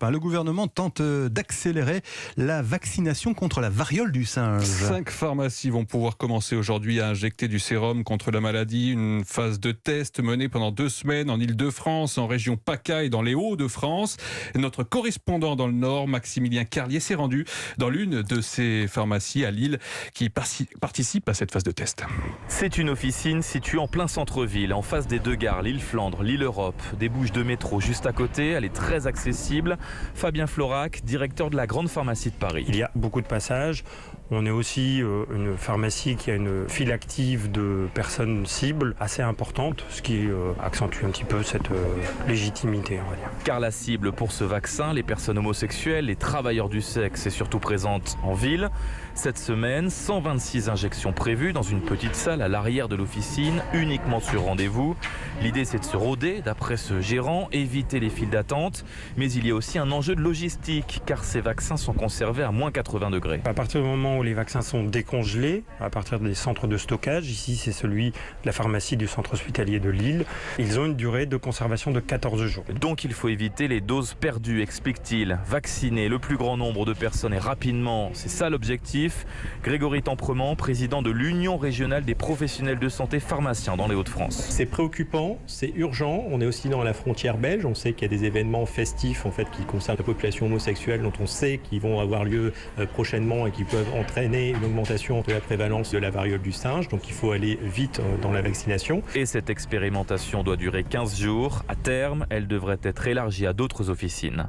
Le gouvernement tente d'accélérer la vaccination contre la variole du singe. 5 pharmacies vont pouvoir commencer aujourd'hui à injecter du sérum contre la maladie. Une phase de test menée pendant 2 semaines en Île-de-France, en région PACA et dans les Hauts-de-France. Notre correspondant dans le Nord, Maximilien Carlier, s'est rendu dans l'une de ces pharmacies à Lille qui participe à cette phase de test. C'est une officine située en plein centre-ville, en face des 2 gares, Lille-Flandre, Lille-Europe. Des bouches de métro juste à côté, elle est très accessible. Fabien Florac, directeur de la grande pharmacie de Paris. Il y a beaucoup de passages. On est aussi une pharmacie qui a une file active de personnes cibles assez importante, ce qui accentue un petit peu cette légitimité, on va dire. Car la cible pour ce vaccin, les personnes homosexuelles, les travailleurs du sexe, est surtout présente en ville. Cette semaine, 126 injections prévues dans une petite salle à l'arrière de l'officine, uniquement sur rendez-vous. L'idée, c'est de se rôder, d'après ce gérant, éviter les files d'attente. Mais il y a aussi un enjeu de logistique, car ces vaccins sont conservés à moins 80 degrés. À partir du moment où les vaccins sont décongelés, à partir des centres de stockage, ici c'est celui de la pharmacie du centre hospitalier de Lille, ils ont une durée de conservation de 14 jours. Donc il faut éviter les doses perdues, explique-t-il. Vacciner le plus grand nombre de personnes et rapidement, c'est ça l'objectif. Grégory Temprement, président de l'Union régionale des professionnels de santé pharmaciens dans les Hauts-de-France. C'est préoccupant, c'est urgent. On est aussi dans la frontière belge. On sait qu'il y a des événements festifs qui concernent la population homosexuelle dont on sait qu'ils vont avoir lieu prochainement et qui peuvent entraîner une augmentation de la prévalence de la variole du singe. Donc il faut aller vite dans la vaccination. Et cette expérimentation doit durer 15 jours. À terme, elle devrait être élargie à d'autres officines.